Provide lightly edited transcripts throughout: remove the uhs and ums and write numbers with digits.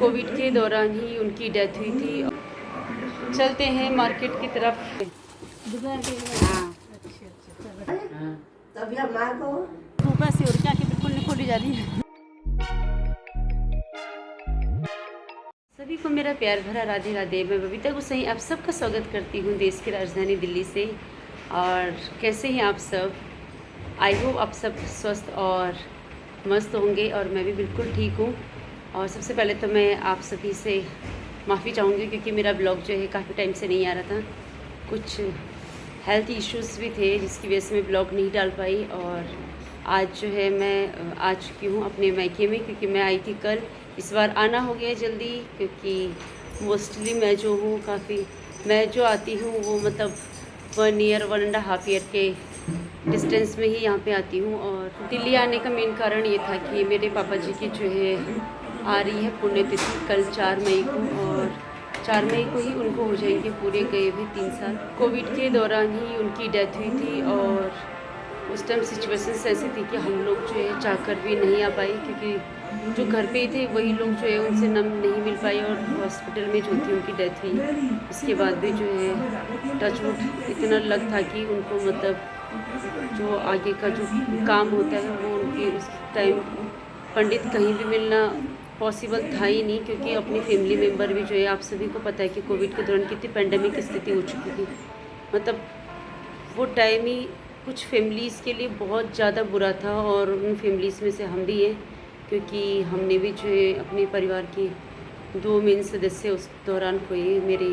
Covid के दौरान ही उनकी डेथ हुई थी। चलते हैं मार्केट की तरफ। तभी हम माँ को धूप ऐसी हो रही है कि बिल्कुल नहीं खोली जा रही है। सभी को मेरा प्यार भरा राधे राधे। मैं बबीता गुसाई आप सबका स्वागत करती हूँ देश की राजधानी दिल्ली से। और कैसे हैं आप सब? आई होप आप सब स्वस्थ और मस्त होंगे और मैं भी बिल्कुल ठीक हूँ। और सबसे पहले तो मैं आप सभी से माफ़ी चाहूँगी क्योंकि मेरा ब्लॉग जो है काफ़ी टाइम से नहीं आ रहा था। कुछ हेल्थ इश्यूज़ भी थे जिसकी वजह से मैं ब्लॉग नहीं डाल पाई। और आज जो है मैं आ चुकी हूँ अपने मायके में क्योंकि मैं आई थी कल। इस बार आना हो गया जल्दी क्योंकि मोस्टली मैं जो हूँ मैं जो आती हूँ वो मतलब 1.5 ईयर के डिस्टेंस में ही यहाँ पे आती हूँ। और दिल्ली आने का मेन कारण ये था कि मेरे पापा जी की जो है आ रही है पुण्यतिथि कल 4 मई को। और 4 मई को ही उनको हो जाएंगे पूरे गए हुए 3 साल। कोविड के दौरान ही उनकी डेथ हुई थी और उस टाइम सिचुएशन ऐसी थी कि हम लोग जो है चाहकर भी नहीं आ पाए क्योंकि जो घर पे थे वही लोग जो है उनसे नहीं मिल पाए। और हॉस्पिटल में जो थी उनकी डेथ हुई। इसके बाद भी जो है टचवुड इतना लग था कि उनको मतलब जो आगे का जो काम होता है वो उनके उस टाइम पंडित कहीं भी मिलना पॉसिबल था ही नहीं क्योंकि अपनी फैमिली मेम्बर भी जो है आप सभी को पता है कि कोविड के दौरान कितनी पेंडेमिक स्थिति हो चुकी थी। मतलब वो टाइम ही कुछ फैमिलीज़ के लिए बहुत ज़्यादा बुरा था और उन फैमिलीज़ में से हम भी हैं क्योंकि हमने भी जो है अपने परिवार के 2 मेन सदस्य उस दौरान खोए। मेरे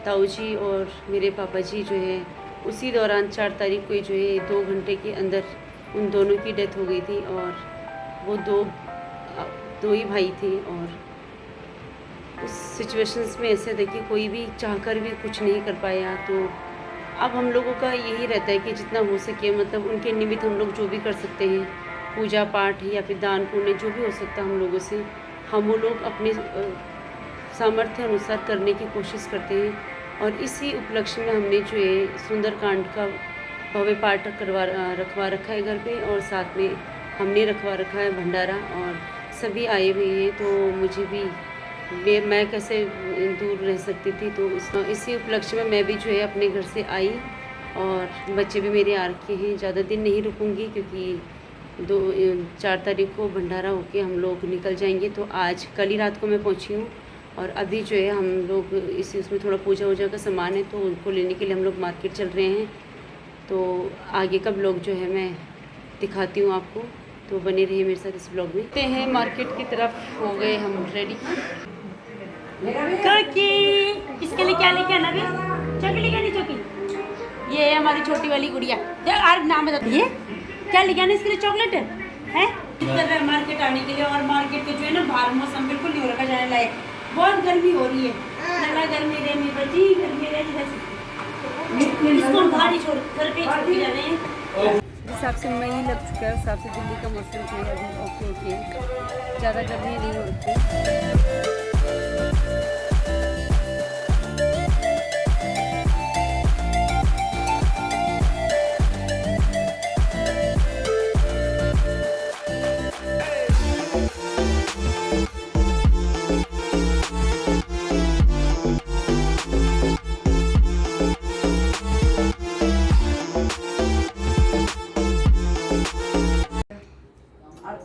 ताऊ जी और मेरे पापा जी जो है उसी दौरान 4 तारीख को जो है 2 घंटे के अंदर उन दोनों की डेथ हो गई थी। और वो दो ही भाई थे और उस सिचुएशंस में ऐसे थे कि कोई भी चाहकर भी कुछ नहीं कर पाया। तो अब हम लोगों का यही रहता है कि जितना हो सके मतलब उनके निमित्त हम लोग जो भी कर सकते हैं, पूजा पाठ या फिर दान पुण्य जो भी हो सकता है हम लोगों से, हम वो लोग अपने सामर्थ्य अनुसार करने की कोशिश करते हैं। और इसी उपलक्ष्य में हमने जो है सुंदरकांड का भव्य पाठ रखवा रखा है घर पे। और साथ में हमने रखवा रखा है भंडारा और सभी आए हुए हैं। तो मुझे भी मैं कैसे दूर रह सकती थी। तो इसी उपलक्ष्य में मैं भी जो है अपने घर से आई और बच्चे भी मेरे आ रखे हैं। ज़्यादा दिन नहीं रुकूंगी क्योंकि 4 तारीख को भंडारा होके हम लोग निकल जाएंगे। तो आज कल ही रात को मैं पहुंची हूँ और अभी जो है हम लोग उसमें थोड़ा पूजा वूजा का सामान है तो उनको लेने के लिए हम लोग मार्केट चल रहे हैं। तो आगे का ब्लॉग जो है मैं दिखाती हूँ आपको, तो बने रहिए मेरे साथ इस ब्लॉग में। देखते हैं मार्केट की तरफ। हो गए हम रेडी। चौकी इसके लिए क्या लेके आना भी? चौकी लेके आनी चौकी। ये है हमारी छोटी वाली गुड़िया। यार नाम बता। ये क्या लेके आना इसके लिए? चॉकलेट है मार्केट आने के लिए। और मार्केट के जो है ना बाहर मौसम बिल्कुल नहीं हो रखा जाने लायक, बहुत गर्मी हो रही है। लगा गर्मी रहमी बची गर्मी रह इसको बाहर ही छोड़ घर पे छोड़ के जा रहे हैं। जिस हिसाब से मई लग चुका है उस हिसाब से दिल्ली का मौसम जो है अभी ओके ज़्यादा गर्मी नहीं हो रही।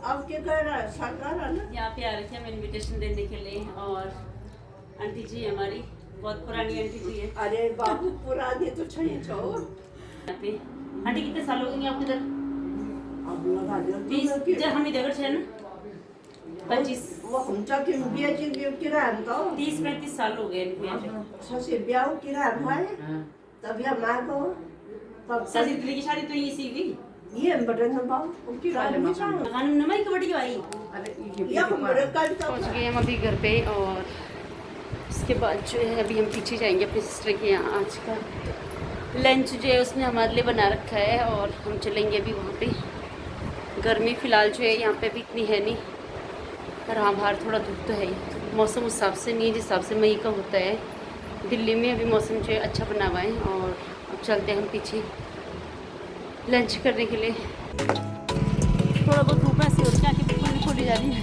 अब क्या कर रहा है सरकार है ना? यहाँ पे आ रखी है मैं इन्विटेशन देने के लिए। और आंटी जी हमारी बहुत पुरानी आंटी जी है। अरे बाबू पुरानी तो चाहिए छो। यहाँ पे आंटी कितने साल हो गए आपके इधर? अब लगा दे 20 जब हम इधर से है ना 25 वो हम जा के बिया जी बिया किरा तो 30-35 साल हो गए इनको यहाँ पे। ससे बिया किरा है तब या मां को तब साजिद की शादी तो इसी की ये बटन बाबू किरा नहीं जाओ खानम नमई की बड़ी भाई। अरे ये हमारे कल पहुँच गए हम अभी घर पे। और उसके बाद जो है अभी हम पीछे जाएंगे अपनी सिस्टर के यहाँ। आज का लंच जो है उसने हमारे लिए बना रखा है और हम चलेंगे अभी वहाँ पे। गर्मी फ़िलहाल जो है यहाँ पे भी इतनी है नहीं, पर हाँ बाहर थोड़ा धूप तो है ही। मौसम उस हिसाब से नहीं है जिस हिसाब से मई का होता है। दिल्ली में अभी मौसम जो है अच्छा बना हुआ है। और अब चलते हैं हम पीछे लंच करने के लिए। थोड़ा बहुत धूप ऐसी हो रही है कि बिल्कुल नहीं खोली जा रही है।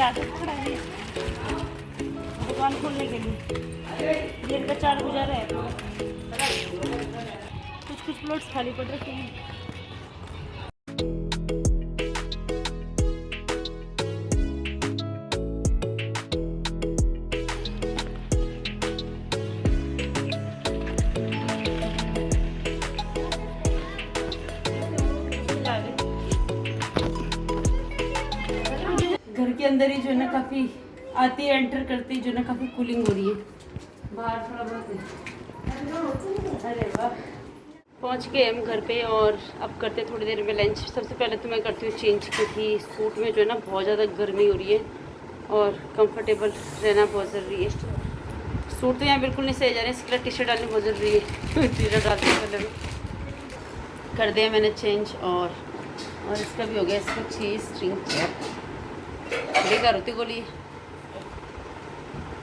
आदत पकड़ा है दुकान खोलने के लिए। गेट का 4 गुजारा है, कुछ प्लॉट्स खाली पड़ रखे हैं। घर के अंदर ही जो है ना काफ़ी आती है, एंटर करती है जो ना काफ़ी कूलिंग हो रही है। बाहर थोड़ा बहुत है। अरे वाह, पहुंच गए हम घर पे और अब करते हैं थोड़ी देर में लंच। सबसे पहले तो मैं करती हूँ चेंज, क्योंकि सूट में जो है ना बहुत ज़्यादा गर्मी हो रही है और कंफर्टेबल रहना बहुत ज़रूरी है। सूट तो यहाँ बिल्कुल नहीं सही जा रहे हैं, इसके लिए टी शर्ट डालनी बहुत ज़रूरी है। टी शर्ट डालते पहले कर दिया मैंने चेंज और इसका भी हो गया, इसका 6 स्ट्रिंग बेकार होती गोली।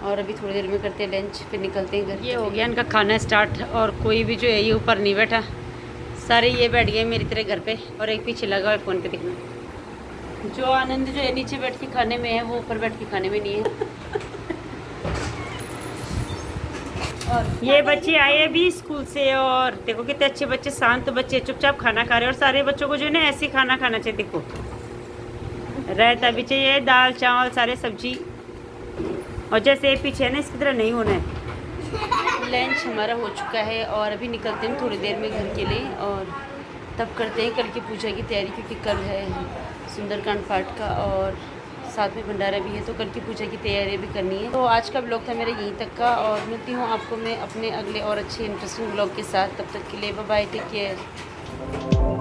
और अभी थोड़ी देर में करते हैं लंच, फिर निकलते हैं घर। ये हो गया इनका खाना स्टार्ट और कोई भी जो है ये ऊपर नहीं बैठा, सारे ये बैठ गए मेरी तरह घर पे और एक पीछे लगा हुआ फ़ोन पे दिखना। जो आनंद जो है नीचे बैठ के खाने में है वो ऊपर बैठ के खाने में नहीं है। और ये बच्चे आए अभी स्कूल से और देखो कितने अच्छे बच्चे, शांत बच्चे चुपचाप खाना खा रहे हैं। और सारे बच्चों को जो है ना ऐसे खाना खाना चाहिए। देखो रायता भी चाहिए, दाल चावल सारे सब्जी, और जैसे ये पीछे है ना इसकी तरह नहीं होना है। लंच हमारा हो चुका है और अभी निकलते हैं थोड़ी देर में घर के लिए और तब करते हैं कल की पूजा की तैयारी, क्योंकि कल है सुंदरकांड पाठ का और साथ में भंडारा भी है, तो कल की पूजा की तैयारी भी करनी है। तो आज का ब्लॉग था मेरा यहीं तक का और मिलती हूँ आपको मैं अपने अगले और अच्छे इंटरेस्टिंग ब्लॉग के साथ। तब तक के लिए बाय बाय, टेक केयर।